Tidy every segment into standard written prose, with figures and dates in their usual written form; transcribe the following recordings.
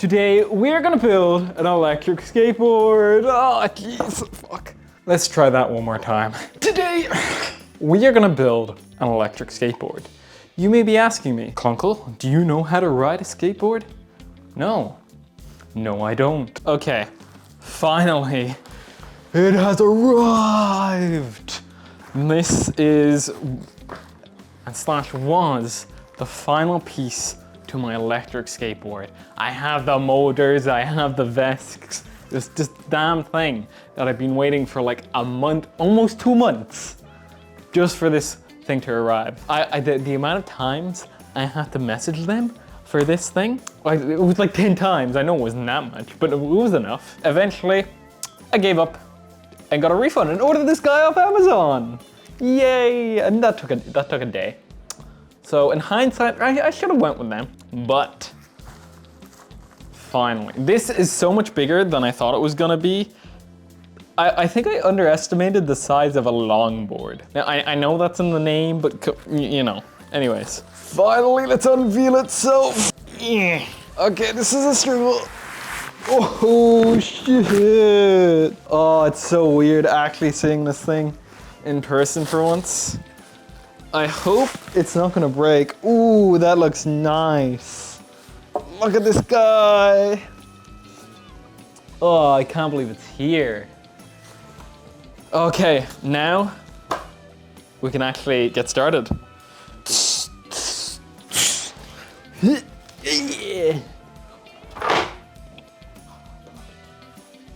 Today we're gonna build an electric skateboard. Oh jeez, fuck. Let's try that one more time. Today we are gonna build an electric skateboard. You may be asking me, Cluncle, do you know how to ride a skateboard? No. No, I don't. Okay, finally, it has arrived. This is, and slash was, the final piece to my electric skateboard. I have the motors, I have the vests, this damn thing that I've been waiting for like a month, almost 2 months, just for this thing to arrive. The amount of times I have to message them for this thing, it was like 10 times. I know it wasn't that much, but it was enough. Eventually, I gave up and got a refund and ordered this guy off Amazon. Yay, and that took a day. So in hindsight, I should have went with them, but finally. This is so much bigger than I thought it was gonna be. I think I underestimated the size of a longboard. Now, I know that's in the name, but you know. Anyways, finally, let's unveil itself. Okay, this is a struggle. Oh, shit. Oh, it's so weird actually seeing this thing in person for once. I hope it's not gonna break. Ooh, that looks nice. Look at this guy. Oh, I can't believe it's here. Okay, now we can actually get started.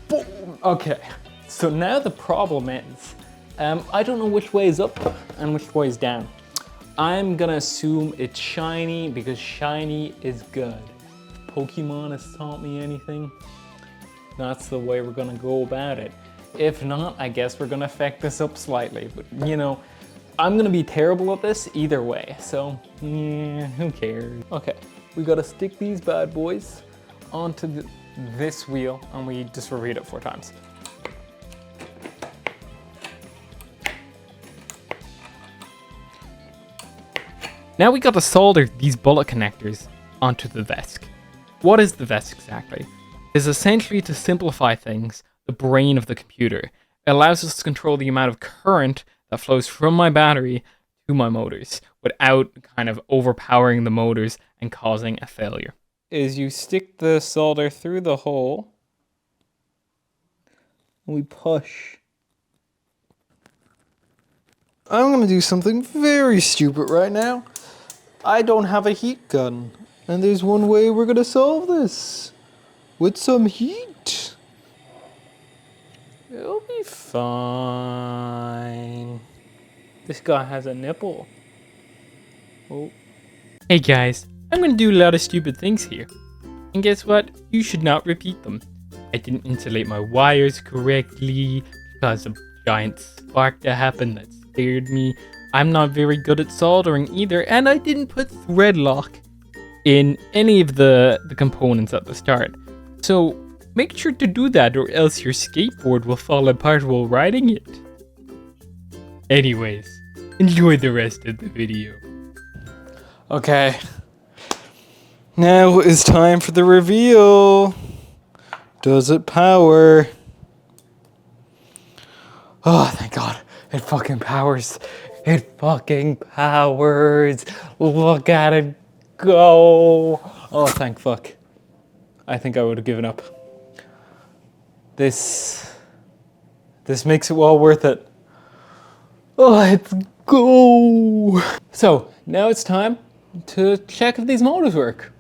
Boom. Okay, so now the problem is, I don't know which way is up and which way is down. I'm gonna assume it's shiny because shiny is good. If Pokemon has taught me anything, that's the way we're gonna go about it. If not, I guess we're gonna affect this up slightly, but you know, I'm gonna be terrible at this either way, so yeah, who cares? Okay, we gotta stick these bad boys onto this wheel and we just repeat it 4 times. Now we gotta solder these bullet connectors onto the vest. What is the vest exactly? It's essentially, to simplify things, the brain of the computer. It allows us to control the amount of current that flows from my battery to my motors without kind of overpowering the motors and causing a failure. Is you stick the solder through the hole and we push. I'm gonna do something very stupid right now. I don't have a heat gun, and there's one way we're gonna solve this. With some heat. It'll be fine. This guy has a nipple. Oh. Hey guys, I'm gonna do a lot of stupid things here. And guess what? You should not repeat them. I didn't insulate my wires correctly because of a giant spark that happened that scared me. I'm not very good at soldering either, and I didn't put thread lock in any of the components at the start. So make sure to do that or else your skateboard will fall apart while riding it. Anyways, enjoy the rest of the video. Okay, now it's time for the reveal. Does it power? Oh, thank God, it fucking powers. It fucking powers. Look at it go. Oh, thank fuck. I think I would have given up. This makes it well worth it. Oh, let's go. So now it's time to check if these motors work.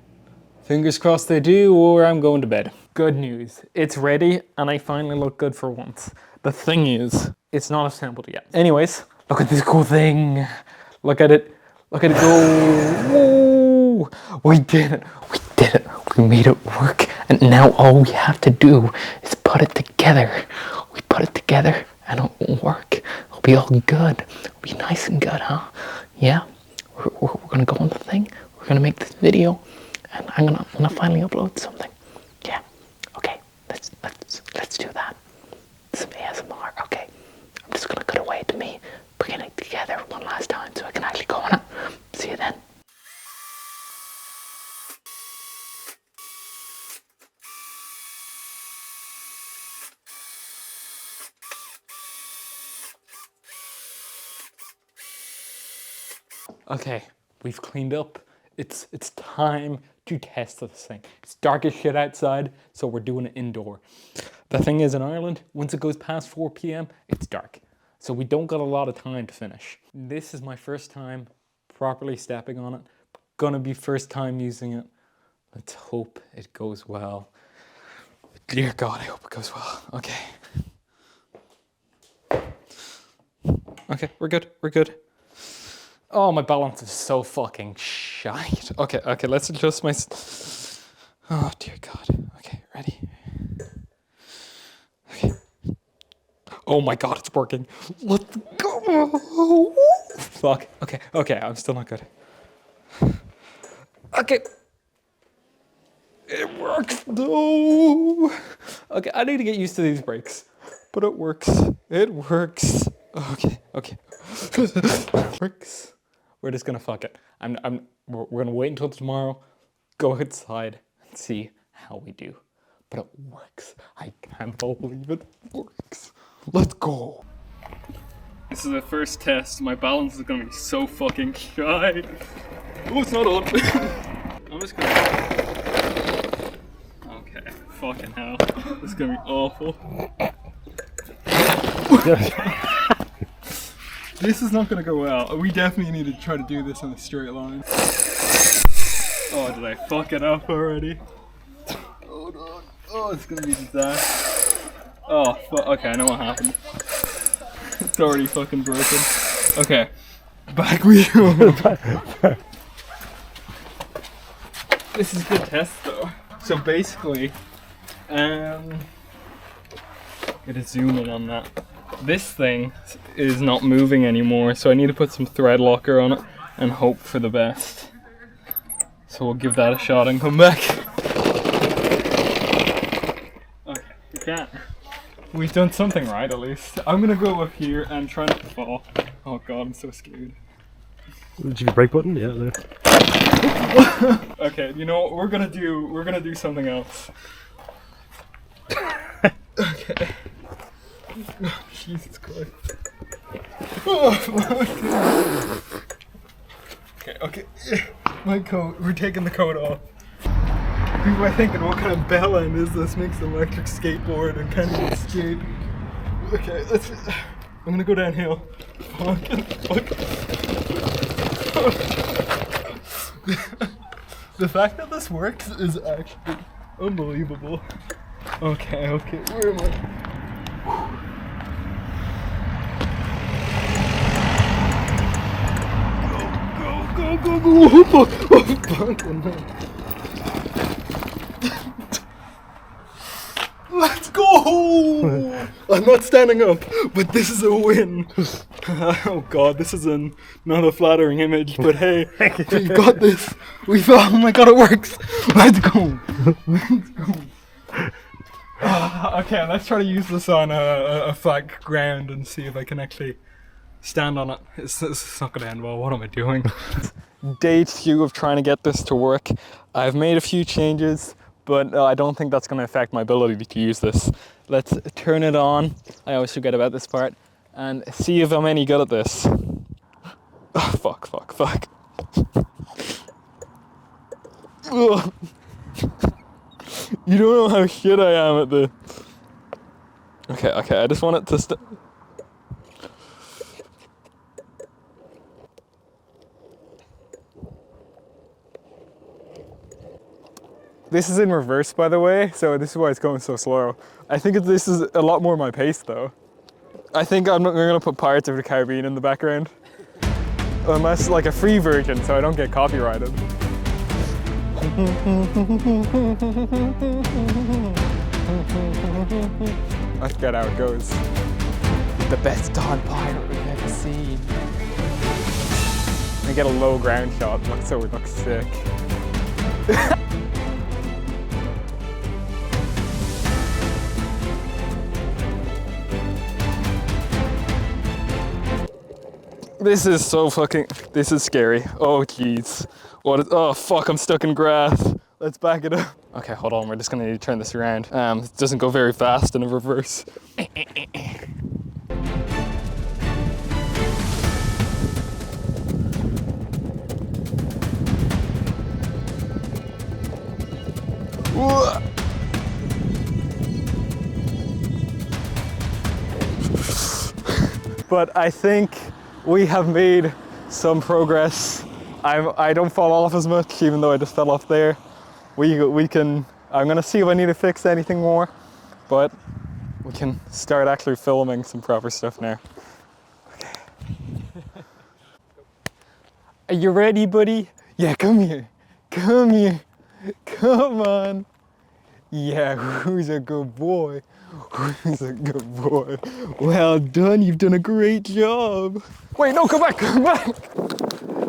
Fingers crossed they do, or I'm going to bed. Good news, it's ready and I finally look good for once. The thing is, it's not assembled yet. Anyways, look at this cool thing. Look at it go. Woo! We did it. We made it work. And now all we have to do is put it together. We put it together and it will work. It'll be all good. It'll be nice and good, huh? Yeah? We're gonna go on the thing. We're gonna make this video and I'm gonna finally upload something. Yeah. Okay. Let's do that. Some ASMR. Okay. I'm just gonna cut away to me putting it together one last time so I can actually go on it. See you then. Okay, we've cleaned up. It's time to test this thing. It's dark as shit outside, so we're doing it indoor. The thing is, in Ireland, once it goes past 4 p.m, it's dark. So we don't got a lot of time to finish. This is my first time properly stepping on it. Gonna be first time using it. Let's hope it goes well. Dear God, I hope it goes well. Okay. Okay, we're good, we're good. Oh, my balance is so fucking shite. Okay, okay, let's adjust my... Oh, dear God. Okay, ready? Okay. Oh my God, it's working. Let's go. Fuck. Okay, okay, I'm still not good. Okay. It works. No. Okay, I need to get used to these brakes. But it works. It works. Okay, okay. Works. We're just gonna fuck it. We're gonna wait until tomorrow, go outside and see how we do. But it works. I can't believe it works. Let's go. This is the first test. My balance is gonna be so fucking shy. Oh, it's not on. I'm just gonna... Okay, fucking hell. This is gonna be awful. This is not gonna go well. We definitely need to try to do this in a straight line. Oh, did I fuck it up already? Oh no. Oh, it's gonna be a disaster. Oh, fuck. Okay, I know what happened. It's already fucking broken. Okay, back we go. This is a good test though. So basically, get a zoom in on that. This thing is not moving anymore, so I need to put some thread locker on it and hope for the best. So we'll give that a shot and come back. Okay, we can't. We've done something right at least. I'm gonna go up here and try not to fall. Oh God, I'm so scared. Did you brake button? Yeah, there. Okay, you know what we're gonna do? We're gonna do something else. Okay. Oh, Jesus Christ. Oh, okay, okay. My coat. We're taking the coat off. People are thinking, what kind of bell end is this? Makes an electric skateboard and kind of skate. Okay, let's. I'm gonna go downhill. The fact that this works is actually unbelievable. Okay, okay, where am I? Go, go, go, go, oh, fuck, oh, no. Let's go! I'm not standing up, but this is a win. Oh God, this is not a flattering image, but hey, we've got this. Oh my God, it works. Let's go. Let's go. Okay, let's try to use this on a flat ground and see if I can actually stand on it. It's not gonna end well. What am I doing? Day 2 of trying to get this to work. I've made a few changes, but I don't think that's going to affect my ability to use this. Let's turn it on. I always forget about this part. And see if I'm any good at this. Oh, fuck, fuck, fuck. Ugh. You don't know how shit I am at this. Okay, okay, I just want it to This is in reverse, by the way, so this is why it's going so slow. I think this is a lot more my pace, though. I think I'm going to put Pirates of the Caribbean in the background. Unless, like, a free version, so I don't get copyrighted. I forget how it goes. The best Don pirate we've ever seen. I get a low ground shot, so it looks sick. This is so fucking, this is scary. Oh jeez. Oh fuck, I'm stuck in grass. Let's back it up. Okay, hold on, we're just gonna need to turn this around. It doesn't go very fast in a reverse. but I think we have made some progress. I don't fall off as much, even though I just fell off there. We can, I'm gonna see if I need to fix anything more, but we can start actually filming some proper stuff now. Okay. Are you ready, buddy? Yeah, come here. Come here. Come on. Yeah, who's a good boy? Who's a good boy? Well done, you've done a great job. Wait, no, come back, come back.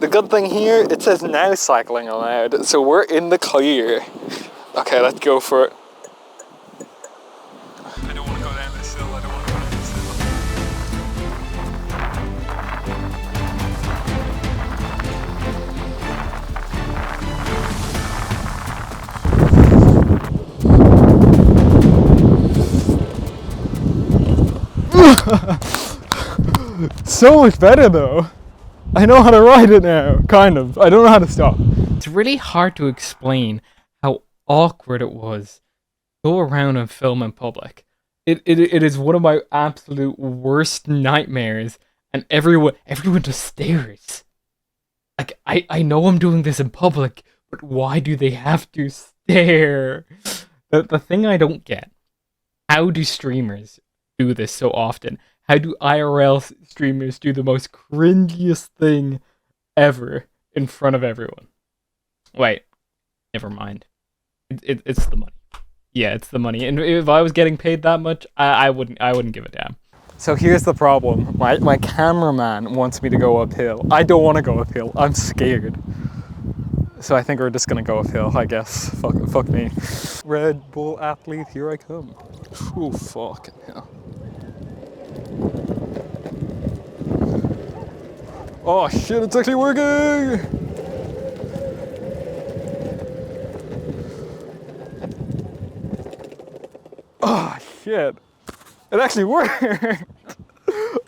The good thing here, it says now cycling allowed, so we're in the clear. Okay, let's go for it. I don't want to go down this hill, I don't want to go down this hill. So much better though. I know how to ride it now, kind of. I don't know how to stop. It's really hard to explain how awkward it was to go around and film in public. It is one of my absolute worst nightmares, and everyone just stares. Like, I know I'm doing this in public, but why do they have to stare? The thing I don't get, how do streamers do this so often? How do IRL streamers do the most cringiest thing ever in front of everyone? Wait, never mind. It's the money. Yeah, it's the money. And if I was getting paid that much, I wouldn't give a damn. So here's the problem. My cameraman wants me to go uphill. I don't want to go uphill. I'm scared. So I think we're just gonna go uphill, I guess. Fuck me. Red Bull athlete, here I come. Oh, fucking hell. Oh shit, it's actually working! Oh shit, it actually worked!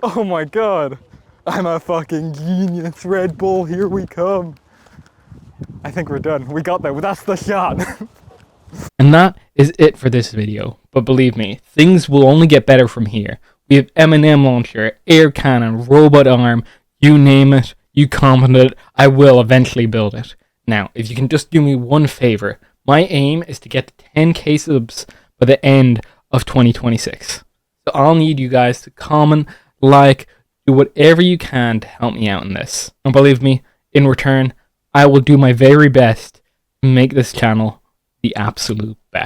Oh my god, I'm a fucking genius. Red Bull, here we come. I think we're done. We got there, that's the shot. And that is it for this video, but believe me, things will only get better from here. We have M&M launcher, air cannon, robot arm, you name it, you comment it, I will eventually build it. Now, if you can just do me one favor, my aim is to get to 10k subs by the end of 2026. So I'll need you guys to comment, like, do whatever you can to help me out in this. And believe me, in return, I will do my very best to make this channel the absolute best.